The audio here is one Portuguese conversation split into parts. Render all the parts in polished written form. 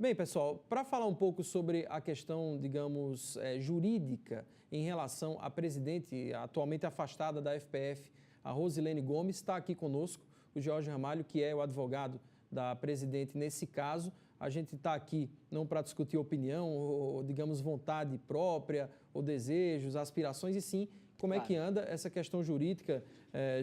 Bem, pessoal, para falar um pouco sobre a questão, digamos, jurídica em relação à presidente atualmente afastada da FPF, a Rosilene Gomes, está aqui conosco o Jorge Ramalho, que é o advogado da presidente nesse caso. A gente está aqui não para discutir opinião ou, digamos, vontade própria ou desejos, aspirações, e sim como é que anda essa questão jurídica.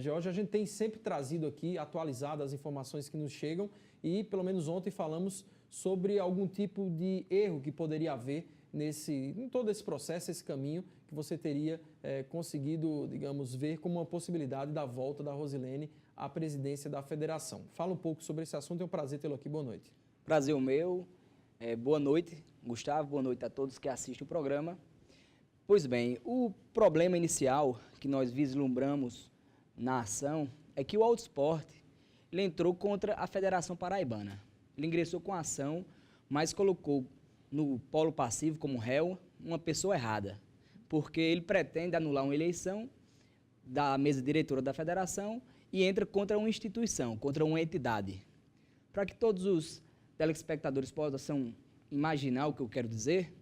Jorge, a gente tem sempre trazido aqui, atualizado as informações que nos chegam e, pelo menos ontem, falamos sobre algum tipo de erro que poderia haver em todo esse processo, esse caminho que você teria conseguido, digamos, ver como uma possibilidade da volta da Rosilene à presidência da federação. Fala um pouco sobre esse assunto, é um prazer tê-lo aqui. Boa noite. Prazer o meu. Boa noite, Gustavo. Boa noite a todos que assistem o programa. Pois bem, o problema inicial que nós vislumbramos na ação é que o Auto Sport ele entrou contra a Federação Paraibana. Ele ingressou com a ação, mas colocou no polo passivo como réu uma pessoa errada, porque ele pretende anular uma eleição da mesa diretora da federação e entra contra uma instituição, contra uma entidade. Para que todos os telespectadores possam imaginar o que eu quero dizer,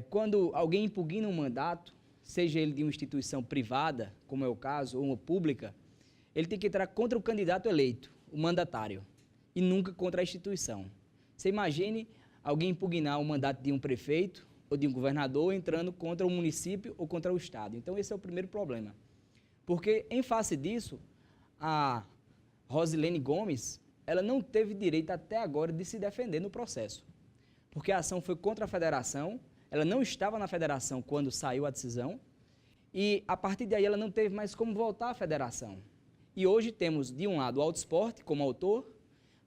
quando alguém impugna um mandato, seja ele de uma instituição privada, como é o caso, ou uma pública, ele tem que entrar contra o candidato eleito, o mandatário, e nunca contra a instituição. Você imagine alguém impugnar o mandato de um prefeito ou de um governador entrando contra o município ou contra o estado. Então esse é o primeiro problema. Porque em face disso, a Rosilene Gomes, ela não teve direito até agora de se defender no processo. Porque a ação foi contra a federação, ela não estava na federação quando saiu a decisão, e a partir daí ela não teve mais como voltar à federação. E hoje temos, de um lado, o Auto Sport como autor,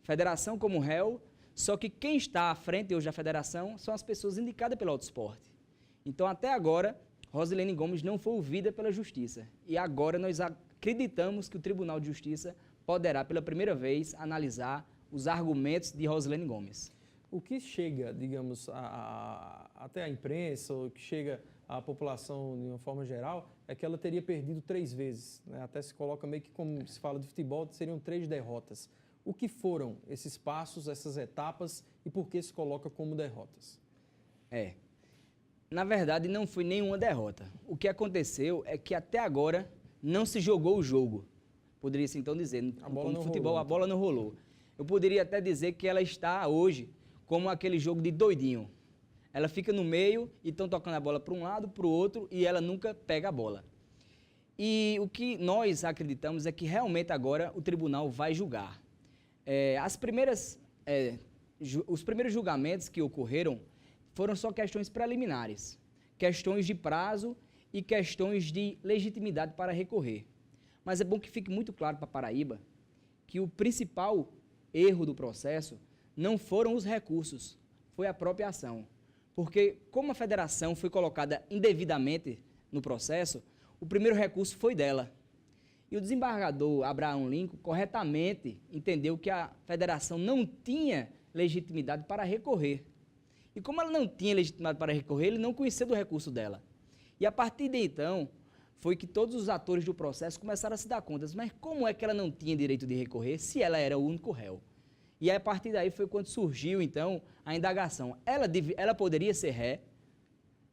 federação como réu, só que quem está à frente hoje da federação são as pessoas indicadas pelo Auto Sport. Então, até agora, Rosilene Gomes não foi ouvida pela Justiça. E agora nós acreditamos que o Tribunal de Justiça poderá, pela primeira vez, analisar os argumentos de Rosilene Gomes. O que chega, digamos, até a imprensa, ou que chega à população de uma forma geral, é que ela teria perdido 3 vezes, né? Até se coloca meio que como se fala de futebol, seriam 3 derrotas. O que foram esses passos, essas etapas e por que se coloca como derrotas? Na verdade, não foi nenhuma derrota. O que aconteceu é que até agora não se jogou o jogo. Poderia-se então dizer, no futebol a bola não rolou. Eu poderia até dizer que ela está hoje como aquele jogo de doidinho. Ela fica no meio e estão tocando a bola para um lado, para o outro e ela nunca pega a bola. E o que nós acreditamos é que realmente agora o tribunal vai julgar. Os primeiros julgamentos que ocorreram foram só questões preliminares, questões de prazo e questões de legitimidade para recorrer. Mas é bom que fique muito claro para a Paraíba que o principal erro do processo não foram os recursos, foi a própria ação. Porque como a federação foi colocada indevidamente no processo, o primeiro recurso foi dela. E o desembargador Abraham Lincoln corretamente entendeu que a federação não tinha legitimidade para recorrer. E como ela não tinha legitimidade para recorrer, ele não conhecia do recurso dela. E a partir de então, foi que todos os atores do processo começaram a se dar conta, mas como é que ela não tinha direito de recorrer se ela era o único réu? E a partir daí foi quando surgiu, então, a indagação. Ela poderia ser ré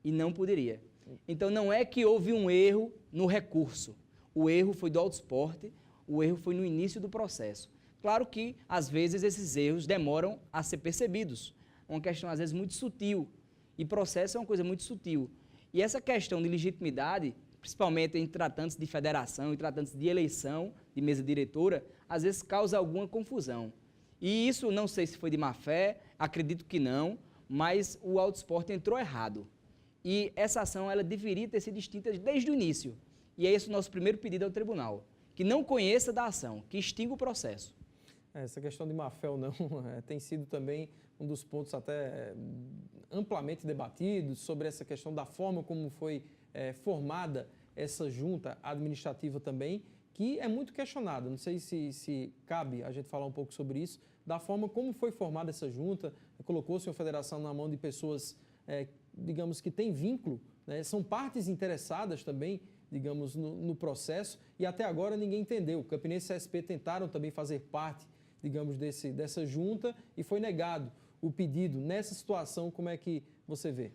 e não poderia. Então, não é que houve um erro no recurso. O erro foi do Auto Sport, o erro foi no início do processo. Claro que, às vezes, esses erros demoram a ser percebidos. É uma questão, às vezes, muito sutil. E processo é uma coisa muito sutil. E essa questão de legitimidade, principalmente em tratantes de federação e tratantes de eleição de mesa diretora, às vezes causa alguma confusão. E isso, não sei se foi de má fé, acredito que não, mas o Auto Sport entrou errado. E essa ação ela deveria ter sido extinta desde o início. E é esse o nosso primeiro pedido ao tribunal, que não conheça da ação, que extinga o processo. Essa questão de má fé ou não tem sido também um dos pontos até amplamente debatidos sobre essa questão da forma como foi formada essa junta administrativa também, que é muito questionada. Não sei se cabe a gente falar um pouco sobre isso, da forma como foi formada essa junta, colocou-se uma federação na mão de pessoas, digamos, que têm vínculo, né? São partes interessadas também, digamos, no processo, e até agora ninguém entendeu. O Campinense e a SP tentaram também fazer parte, digamos, dessa junta e foi negado o pedido. Nessa situação, como é que você vê?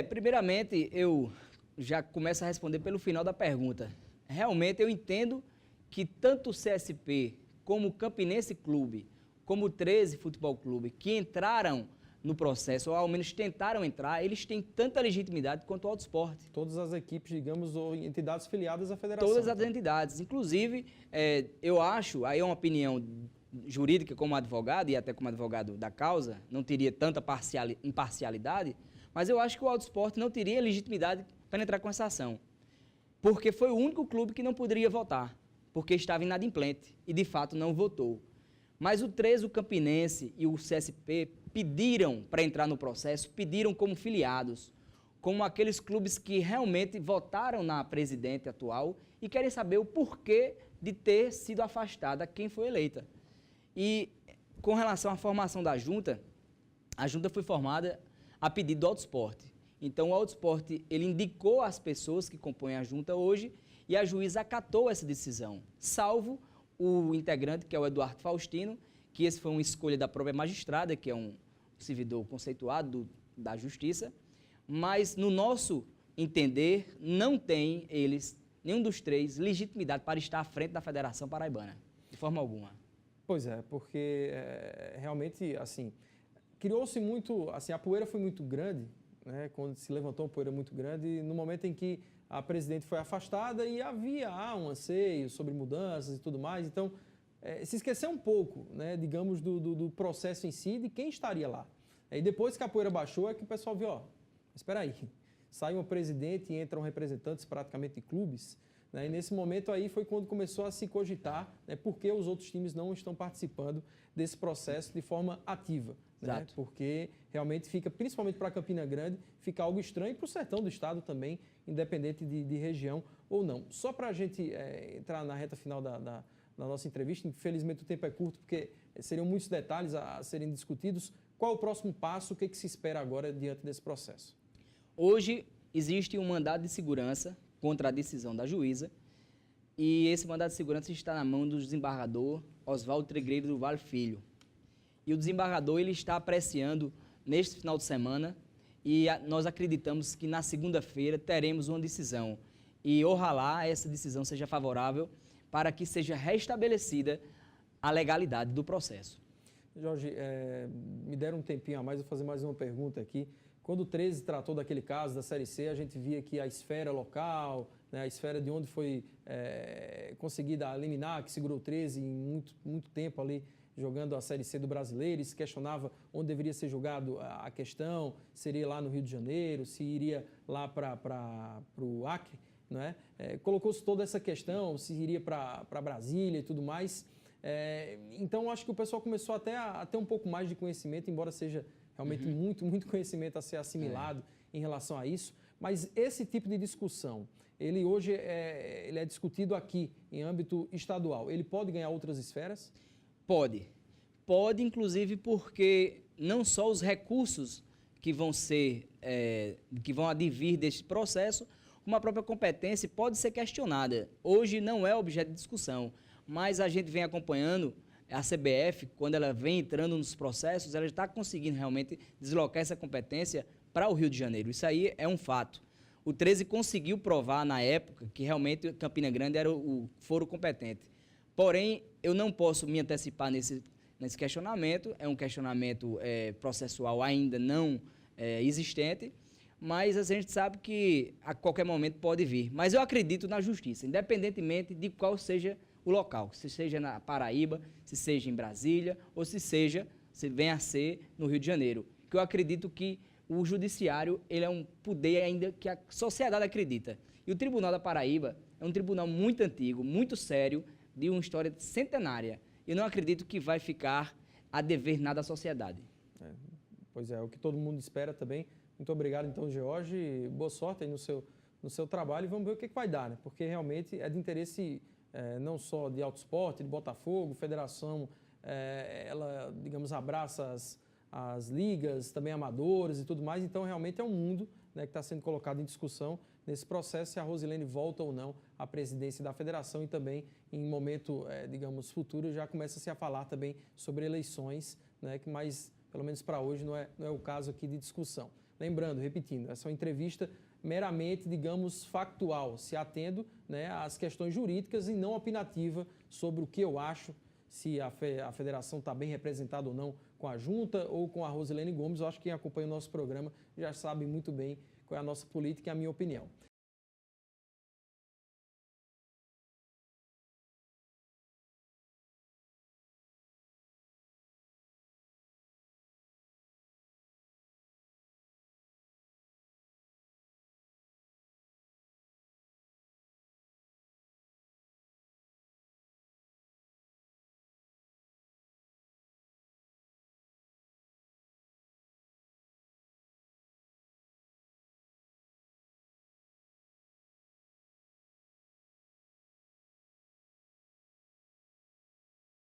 Primeiramente, eu já começo a responder pelo final da pergunta. Realmente, eu entendo que tanto o CSP, como o Campinense Clube, como o 13 Futebol Clube, que entraram no processo, ou ao menos tentaram entrar, eles têm tanta legitimidade quanto o Auto Esporte. Todas as equipes, digamos, ou entidades filiadas à federação. Todas as entidades. Inclusive, eu acho, aí é uma opinião jurídica como advogado, e até como advogado da causa, não teria tanta imparcialidade, mas eu acho que o Auto Esporte não teria legitimidade para entrar com essa ação. Porque foi o único clube que não poderia votar, porque estava inadimplente e, de fato, não votou. Mas o 13, o Campinense e o CSP pediram para entrar no processo, pediram como filiados, como aqueles clubes que realmente votaram na presidente atual e querem saber o porquê de ter sido afastada quem foi eleita. E com relação à formação da junta, a junta foi formada a pedido do Auto Esporte. Então o Auto Esporte, ele indicou as pessoas que compõem a junta hoje e a juíza acatou essa decisão, salvo o integrante, que é o Eduardo Faustino, que esse foi uma escolha da própria magistrada, que é um servidor conceituado da justiça, mas no nosso entender, não tem eles, nenhum dos três, legitimidade para estar à frente da Federação Paraibana, de forma alguma. Pois é, porque realmente, assim, criou-se muito, assim, a poeira foi muito grande, né, quando se levantou uma poeira muito grande, no momento em que a presidente foi afastada e havia um anseio sobre mudanças e tudo mais, então se esqueceu um pouco, né, digamos, do processo em si, de quem estaria lá. E depois que a poeira baixou é que o pessoal viu, espera aí, sai uma presidente e entram representantes praticamente de clubes, né, e nesse momento aí foi quando começou a se cogitar, né, por que os outros times não estão participando desse processo de forma ativa. Né? Porque realmente fica, principalmente para Campina Grande, fica algo estranho e para o sertão do estado também, independente de região ou não. Só para a gente entrar na reta final da nossa entrevista, infelizmente o tempo é curto, porque seriam muitos detalhes a serem discutidos. Qual é o próximo passo, o que se espera agora diante desse processo? Hoje existe um mandado de segurança contra a decisão da juíza e esse mandado de segurança está na mão do desembargador Oswaldo Trigueiro do Vale Filho. E o desembargador ele está apreciando neste final de semana e nós acreditamos que na segunda-feira teremos uma decisão. E oxalá essa decisão seja favorável para que seja restabelecida a legalidade do processo. Jorge, me deram um tempinho a mais, vou fazer mais uma pergunta aqui. Quando o 13 tratou daquele caso da Série C, a gente via que a esfera local, né, a esfera de onde foi conseguida a liminar, que segurou o 13 em muito tempo ali, jogando a Série C do Brasileiro, e se questionava onde deveria ser jogado a questão, seria lá no Rio de Janeiro, se iria lá para o Acre, né? Colocou-se toda essa questão, se iria para Brasília e tudo mais. Então, acho que o pessoal começou até a ter um pouco mais de conhecimento, embora seja realmente muito conhecimento a ser assimilado em relação a isso. Mas esse tipo de discussão, ele hoje ele é discutido aqui em âmbito estadual. Ele pode ganhar outras esferas? Pode. Pode, inclusive, porque não só os recursos que vão advir deste processo, como a própria competência pode ser questionada. Hoje não é objeto de discussão, mas a gente vem acompanhando a CBF, quando ela vem entrando nos processos, ela está conseguindo realmente deslocar essa competência para o Rio de Janeiro. Isso aí é um fato. O 13 conseguiu provar na época que realmente Campina Grande era o foro competente. Porém, eu não posso me antecipar nesse questionamento, é um questionamento processual ainda não existente, mas a gente sabe que a qualquer momento pode vir. Mas eu acredito na justiça, independentemente de qual seja o local, se seja na Paraíba, se seja em Brasília, ou se venha a ser no Rio de Janeiro. Que eu acredito que o judiciário ele é um poder ainda que a sociedade acredita. E o Tribunal da Paraíba é um tribunal muito antigo, muito sério, de uma história centenária. Eu não acredito que vai ficar a dever nada à sociedade. Pois é, o que todo mundo espera também. Muito obrigado, então, Jorge. Boa sorte aí no seu trabalho e vamos ver o que vai dar, né? Porque realmente é de interesse não só de Auto Esporte, de Botafogo, Federação, ela, digamos, abraça as ligas, também amadoras e tudo mais. Então, realmente é um mundo, né, que está sendo colocado em discussão nesse processo, se a Rosilene volta ou não à presidência da federação e também em momento, digamos, futuro, já começa-se a falar também sobre eleições, né, mas pelo menos para hoje, não é o caso aqui de discussão. Lembrando, repetindo, essa é uma entrevista meramente, digamos, factual, se atendo, né, às questões jurídicas e não opinativa sobre o que eu acho, se a federação está bem representada ou não com a junta ou com a Rosilene Gomes. Eu acho que quem acompanha o nosso programa já sabe muito bem qual é a nossa política e a minha opinião.